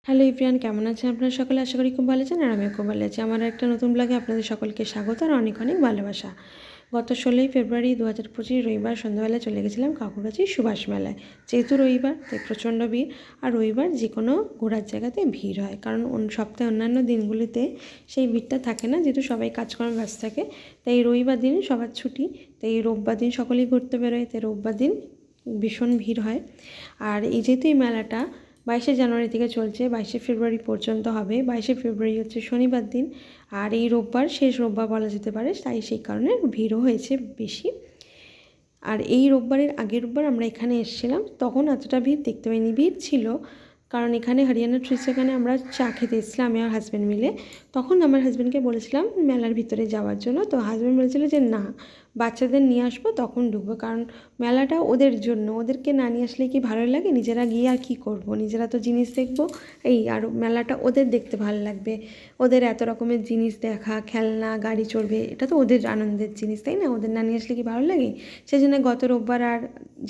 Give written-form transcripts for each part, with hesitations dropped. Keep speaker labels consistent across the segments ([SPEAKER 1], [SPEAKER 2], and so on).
[SPEAKER 1] Hello everyone, কেমন আছেন আপনারা সকলে? আশা করি খুব ভালো আছেন। আর আমিও খুব ভালো আছি। আমার একটা নতুন ব্লগে আপনাদের সকলকে স্বাগত আর অনেক অনেক ভালোবাসা। গত 16ই ফেব্রুয়ারি 2025 রবিবার সন্ধ্যাবেলায় চলে গেছিলাম কাকুরগাছির সুভাষ মেলায়। যেহেতু রবিবার তাই প্রচণ্ড ভিড়, আর রবিবার যে কোনো ঘোরার জায়গাতে ভিড় হয়, কারণ সপ্তাহে অন্যান্য দিনগুলিতে সেই ভিড়টা থাকে না, যেহেতু সবাই কাজকর্মে ব্যস্ত থাকে। তাই রবিবার দিন সবার ছুটি, তাই রোববার দিন সকলেই ঘুরতে বেরোয়, তাই রোববার দিন ভীষণ ভিড় হয়। আর যেহেতু এই মেলাটা 22শে জানুয়ারি থেকে চলছে, 22শে ফেব্রুয়ারি পর্যন্ত হবে। 22শে ফেব্রুয়ারি হচ্ছে শনিবার দিন, আর এই রোববার শেষ রোববার বলা যেতে পারে, তাই সেই কারণে ভিড়ও হয়েছে বেশি। আর এই রোববারের আগের রোববার আমরা এখানে এসেছিলাম, তখন এতটা ভিড় দেখতে পাইনি। ভিড় ছিল কারণ এখানে হরিয়ানা ট্রিস, এখানে আমরা চা খেতে এসেছিলাম আমি আর হাজব্যান্ড মিলে। তখন আমার হাজব্যান্ডকে বলেছিলাম মেলার ভিতরে যাওয়ার জন্য, তো হাজব্যান্ড বলেছিল যে না, বাচ্চাদের নিয়ে আসবো তখন ঢুকবো, কারণ মেলাটা ওদের জন্য, ওদেরকে না নিয়ে আসলে কি ভালো লাগে? নিজেরা গিয়ে আর কী করবো, নিজেরা তো জিনিস দেখবো এই, আর মেলাটা ওদের দেখতে ভালো লাগবে। ওদের এত রকমের জিনিস দেখা, খেলনা, গাড়ি চড়বে, এটা তো ওদের আনন্দের জিনিস, তাই না? ওদের না নিয়ে আসলে কি ভালো লাগে? সেই জন্য গত রোববার আর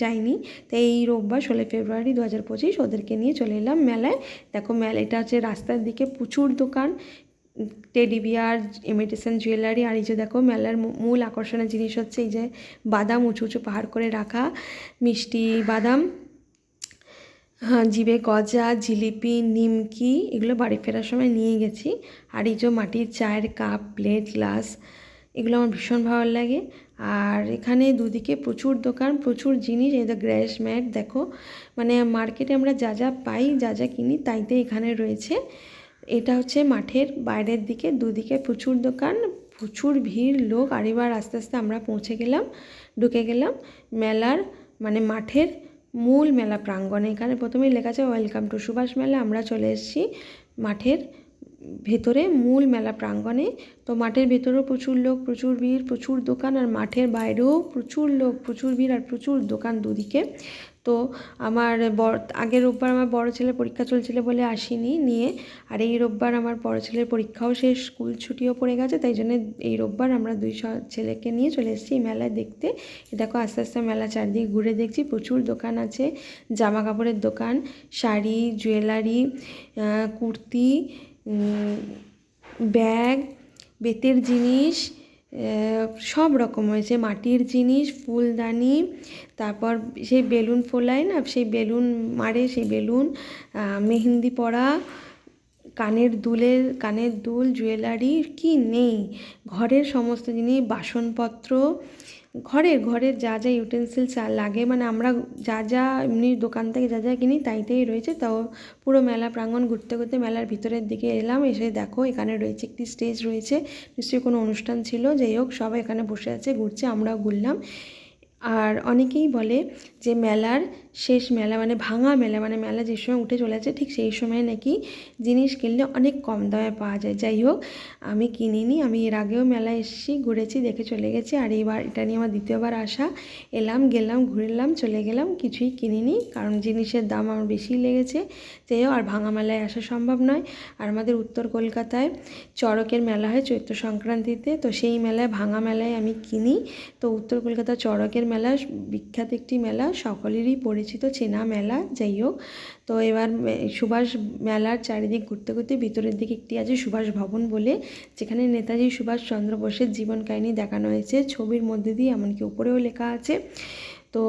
[SPEAKER 1] যাইনি। তাই এই রোববার 16 ফেব্রুয়ারি 2025 ওদেরকে নিয়ে চলে এলাম মেলায়। দেখো এটা হচ্ছে রাস্তার দিকে প্রচুর দোকান, টেডি বিয়ার, ইমিটেশন জুয়েলারি। আর এই যে দেখো মেলার মূল আকর্ষণের জিনিস হচ্ছে এই যে বাদাম, উঁচু উঁচু পাহাড় করে রাখা মিষ্টি বাদাম, হ্যাঁ, জিভে গজা, জিলিপি, নিমকি, এগুলো বাড়ি ফেরার সময় নিয়ে গেছি। আর এই যে মাটির চায়ের কাপ, প্লেট, গ্লাস, এগুলো আমার ভীষণ ভালো লাগে। আর এখানে দুদিকে প্রচুর দোকান, প্রচুর জিনিস। এই দ্য গ্র্যাস ম্যাট দেখো, মানে মার্কেটে আমরা যা যা পাই, যা যা কিনি তাইতে এখানে রয়েছে। এটা হচ্ছে মাঠের বাইরের দিকে, দুদিকে প্রচুর দোকান, প্রচুর ভিড় লোক। আর এবার আস্তে আস্তে আমরা পৌঁছে গেলাম, ঢুকে গেলাম মেলার, মানে মাঠের মূল মেলা প্রাঙ্গণে। এখানে প্রথমেই লেখা আছে ওয়েলকাম টু সুভাষ মেলা। আমরা চলে এসেছি মাঠের ভেতরে মূল মেলা প্রাঙ্গণে। তো মাঠের ভেতরেও প্রচুর লোক, প্রচুর ভিড়, প্রচুর দোকান, আর মাঠের বাইরেও প্রচুর লোক, প্রচুর ভিড় আর প্রচুর দোকান দুদিকে। তো আমার আগের রোববার আমার বড় ছেলের পরীক্ষা চলছিল বলে আসিনি নিয়ে, আর এই রোববার আমার বড় ছেলের পরীক্ষাও শেষ, স্কুল ছুটিও পড়ে গেছে, তাই জন্য এই রোববার আমরা দুই ছেলেকে নিয়ে চলে এসেছি এই মেলায় দেখতে। দেখো আস্তে আস্তে মেলা চারদিকে ঘুরে দেখছি, প্রচুর দোকান আছে, জামা কাপড়ের দোকান, শাড়ি, জুয়েলারি, কুর্তি, ব্যাগ, বেতের জিনিস, সব রকম হয়েছে, মাটির জিনিস, ফুলদানি, তারপর সেই বেলুন ফোলায় না, সেই বেলুন মারে, সেই বেলুন, মেহেন্দি পরা, কানের দুল, জুয়েলারি, কি নেই, ঘরের সমস্ত জিনিস, বাসনপত্র, ঘরের যা যা ইউটেন্সিলস লাগে, মানে আমরা যা যা এমনি দোকান থেকে যা যা কিনি তাই রয়েছে। তাও পুরো মেলা প্রাঙ্গণ ঘুরতে ঘুরতে মেলার ভিতরের দিকে এলাম। এসে দেখো এখানে রয়েছে একটি স্টেজ রয়েছে, নিশ্চয়ই কোনো অনুষ্ঠান ছিল, যাই হোক সবাই এখানে বসে আছে, ঘুরছে, আমরাও ঘুরলাম। আর অনেকেই বলে যে মেলার শেষ মেলা মানে ভাঙা মেলা, মানে মেলা যে সময় উঠে চলে আছে ঠিক সেই সময় নাকি জিনিস কিনলে অনেক কম দামে পাওয়া যায়। যাই হোক আমি কিনিনি, আমি এর আগেও মেলায় এসেছি, ঘুরেছি, দেখে চলে গেছি, আর এইবার এটা নিয়ে আমার দ্বিতীয়বার আসা। এলাম, গেলাম, ঘুরলাম, চলে গেলাম, কিছুই কিনিনি, কারণ জিনিসের দাম আমার বেশি লেগেছে। যাই হোক, আর ভাঙা মেলায় আসা সম্ভব নয়। আর আমাদের উত্তর কলকাতায় চড়কের মেলা হয় চৈত্র সংক্রান্তিতে, তো সেই মেলায়, ভাঙা মেলায় আমি কিনি। তো উত্তর কলকাতা চড়কের মেলা বিখ্যাত একটি মেলা, সকলেরই পরিচিত চেনা মেলা। যাই হোক, তো এবার সুভাষ মেলার চারিদিক ঘুরতে ঘুরতে ভিতরের দিকে একটি আছে সুভাষ ভবন বলে, যেখানে নেতাজি সুভাষচন্দ্র বোসের জীবন কাহিনী দেখানো হয়েছে ছবির মধ্যে দিয়ে, এমনকি উপরেও লেখা আছে। তো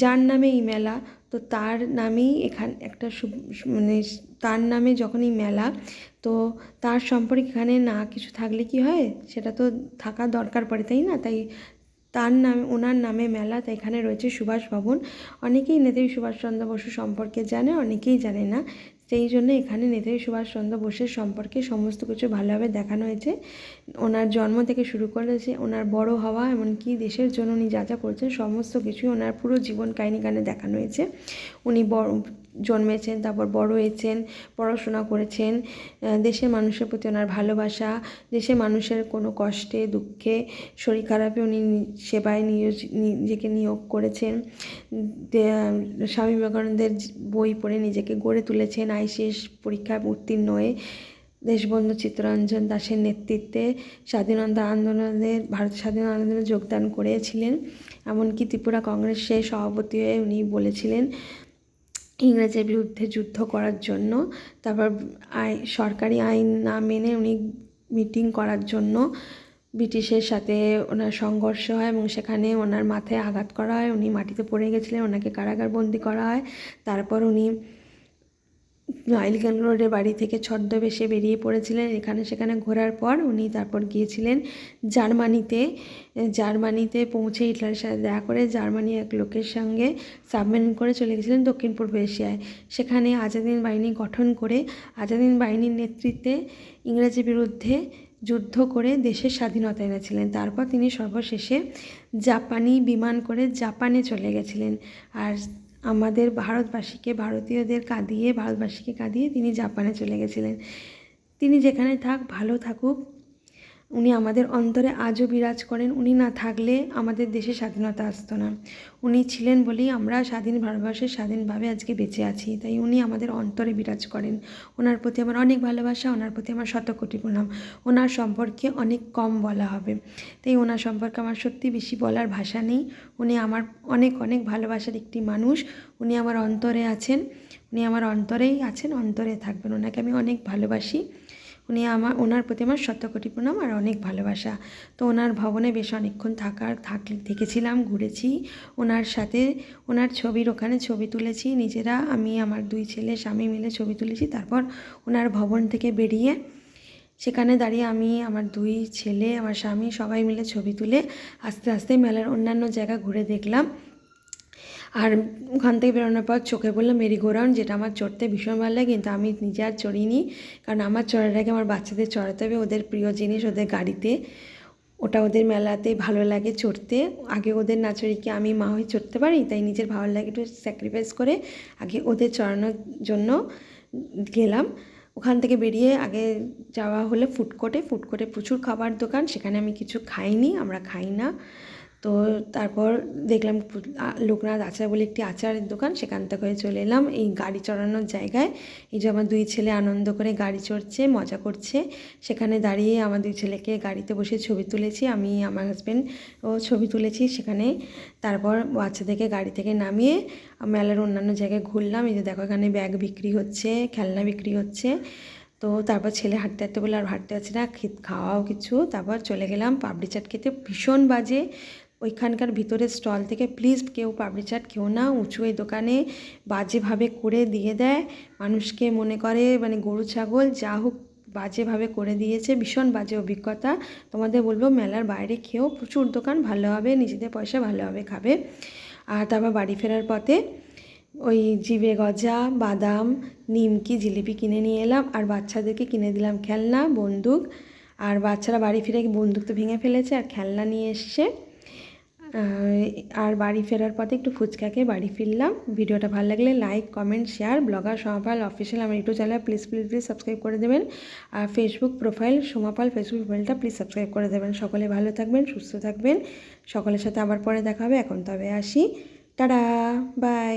[SPEAKER 1] যার নামে এই মেলা, তো তার নামেই এখানে একটা মানে তার নামে যখন এই মেলা, তো তার সম্পর্কে এখানে না কিছু থাকলে কি হয়, সেটা তো থাকা দরকার পড়ে, তাই না? তাই তার নামে, ওনার নামে মেলা, তাই এখানে রয়েছে সুভাষ ভবন। অনেকেই নেতাজি সুভাষচন্দ্র বসু সম্পর্কে জানে, অনেকেই জানে না, সেই জন্য এখানে নেতাজি সুভাষচন্দ্র বোসের সম্পর্কে সমস্ত কিছু ভালোভাবে দেখানো হয়েছে। ওনার জন্ম থেকে শুরু করেছে, ওনার বড় হওয়া, এমনকি দেশের জন্য উনি যা যা করেছেন সমস্ত কিছুই ওনার পুরো জীবন কাহিনী গানে দেখানো হয়েছে। উনি জন্মেছেন, তারপর বড় হয়েছেন, পড়াশোনা করেছেন, দেশের মানুষের প্রতি ওনার ভালোবাসা, দেশের মানুষের কোনো কষ্টে দুঃখে শরীর খারাপে উনি সেবায় নিজেকে নিয়োগ করেছেন। স্বামী বিবেকানন্দের বই পড়ে নিজেকে গড়ে তুলেছেন, আইসিএস পরীক্ষায় উত্তীর্ণ হয়ে দেশবন্ধু চিত্তরঞ্জন দাসের নেতৃত্বে ভারত স্বাধীনতা আন্দোলনে যোগদান করেছিলেন। এমনকি ত্রিপুরা কংগ্রেসের সভাপতি হয়ে উনি বলেছিলেন ইংরেজের বিরুদ্ধে যুদ্ধ করার জন্য। তারপর সরকারি আইন না মেনে উনি মিটিং করার জন্য ব্রিটিশের সাথে ওনার সংঘর্ষ হয় এবং সেখানে ওনার মাথায় আঘাত করা হয়, উনি মাটিতে পড়ে গেছিলেন, ওনাকে কারাগারবন্দি করা হয়। তারপর উনি আইলিগঞ্জ রোডের বাড়ি থেকে ছদ্মবেশে বেরিয়ে পড়েছিলেন। এখানে সেখানে ঘোরার পর উনি তারপর গিয়েছিলেন জার্মানিতে পৌঁছে হিটলারের সাথে দেখা করে জার্মানির এক লোকের সঙ্গে সাবমেরিন করে চলে গেছিলেন দক্ষিণ পূর্ব এশিয়ায়। সেখানে আজাদ হিন্দ বাহিনী গঠন করে আজাদ হিন্দ বাহিনীর নেতৃত্বে ইংরেজের বিরুদ্ধে যুদ্ধ করে দেশের স্বাধীনতা এনেছিলেন। তারপর তিনি সর্বশেষে জাপানি বিমান করে জাপানে চলে গেছিলেন। আর আমাদের ভারতীয়দের ভারতবাসীকে কাঁদিয়ে তিনি জাপানে চলে গেছিলেন। তিনি যেখানে ভালো থাকুক, উনি আমাদের অন্তরে আজও বিরাজ করেন। উনি না থাকলে আমাদের দেশে স্বাধীনতা আসতো না। উনি ছিলেন বলেই আমরা ভারতবর্ষে স্বাধীনভাবে আজকে বেঁচে আছি। তাই উনি আমাদের অন্তরে বিরাজ করেন। ওনার প্রতি আমার অনেক ভালোবাসা, ওনার প্রতি আমার শতকোটি প্রণাম। ওনার সম্পর্কে অনেক কম বলা হবে, তাই ওনার সম্পর্কে আমার সত্যি বেশি বলার ভাষা নেই। উনি আমার অনেক অনেক ভালোবাসার একটি মানুষ। উনি আমার অন্তরে আছেন, উনি আমার অন্তরেই আছেন, অন্তরে থাকবেন। ওনাকে আমি অনেক ভালোবাসি। ওনার প্রতি আমার শতকোটি প্রণাম আর অনেক ভালোবাসা। তো ওনার ভবনে বেশ অনেকক্ষণ থেকেছিলাম, ঘুরেছি ওনার সাথে। ওনার ছবির ওখানে ছবি তুলেছি নিজেরা, আমি আমার 2 ছেলে স্বামী মিলে ছবি তুলেছি। তারপর ওনার ভবন থেকে বেরিয়ে সেখানে দাঁড়িয়ে আমি, আমার 2 ছেলে, আমার স্বামী সবাই মিলে ছবি তুলে আস্তে আস্তে মেলার অন্যান্য জায়গা ঘুরে দেখলাম। আর ওখান থেকে বেরোনোর পর চোখে পড়লো মেরিগোরাউন্ড, যেটা আমার চড়তে ভীষণ ভালো লাগে, কিন্তু আমি নিজে আর চড়িনি, কারণ আমার চড়ার আগে আমার বাচ্চাদের চড়াতে হবে। ওদের প্রিয় জিনিস ওদের গাড়িতে, ওটা ওদের মেলাতে ভালো লাগে চড়তে। আগে ওদের না চড়ি কি আমি মা হয়ে চড়তে পারি? তাই নিজের ভালো লাগে একটু স্যাক্রিফাইস করে আগে ওদের চড়ানোর জন্য গেলাম। ওখান থেকে বেরিয়ে আগে যাওয়া হলো ফুডকোর্টে প্রচুর খাবার দোকান, সেখানে আমি কিছু খাইনি, আমরা খাই না। তো তারপর দেখলাম লোকনাথ আচার বলে একটি আচারের দোকান, সেখান থেকে চলে এলাম এই গাড়ি চড়ানোর জায়গায়। এই যে আমার 2 ছেলে আনন্দ করে গাড়ি চড়ছে, মজা করছে। সেখানে দাঁড়িয়ে আমার 2 ছেলেকে গাড়িতে বসে ছবি তুলেছি, আমি আমার হাজব্যান্ড ও ছবি তুলেছি সেখানে। তারপর বাচ্চাদেরকে গাড়ি থেকে নামিয়ে মেলার অন্যান্য জায়গায় ঘুরলাম। এই যে দেখো এখানে ব্যাগ বিক্রি হচ্ছে, খেলনা বিক্রি হচ্ছে। তো তারপর ছেলে হাঁটতে বলে আর হাঁটতে পারছে না, খাওয়াও কিছু। তারপর চলে গেলাম পাপড়ি চাট খেতে, ভীষণ বাজে ওইখানকার ভিতরের স্টল থেকে। প্লিজ কেউ পাপড়ি চাট খেও না, উঁচু এই দোকানে বাজেভাবে করে দিয়ে দেয় মানুষকে, মনে করে মানে গরু ছাগল যা হোক বাজেভাবে করে দিয়েছে, ভীষণ বাজে অভিজ্ঞতা। তোমাদের বলবো মেলার বাইরে খেয়েও প্রচুর দোকান, ভালো হবে, নিজেদের পয়সা ভালোভাবে খাবে। আর তারপর বাড়ি ফেরার পথে ওই জিভে গজা, বাদাম, নিমকি, জিলিপি কিনে নিয়ে এলাম। আর বাচ্চাদেরকে কিনে দিলাম খেলনা, বন্দুক। আর বাচ্চারা বাড়ি ফিরে বন্দুক তো ভেঙে ফেলেছে আর খেলনা নিয়ে এসছে। আর বাড়ি ফেরার পথে একটু ফুচকা খেয়ে বাড়ি ফিরলাম। ভিডিওটা ভালো লাগলে like, comment, share. Blogger Somapal official আমার ইউটিউব চ্যানেল প্লিজ সাবস্ক্রাইব করে দেবেন। আর ফেসবুক প্রোফাইল সোমাপাল ফেসবুক প্রোফাইলটা প্লিজ সাবস্ক্রাইব করে দেবেন। সকলে ভালো থাকবেন, সুস্থ থাকবেন। সকলের সাথে আবার পরে দেখা হবে। এখন তবে আসি, টাটা, বাই।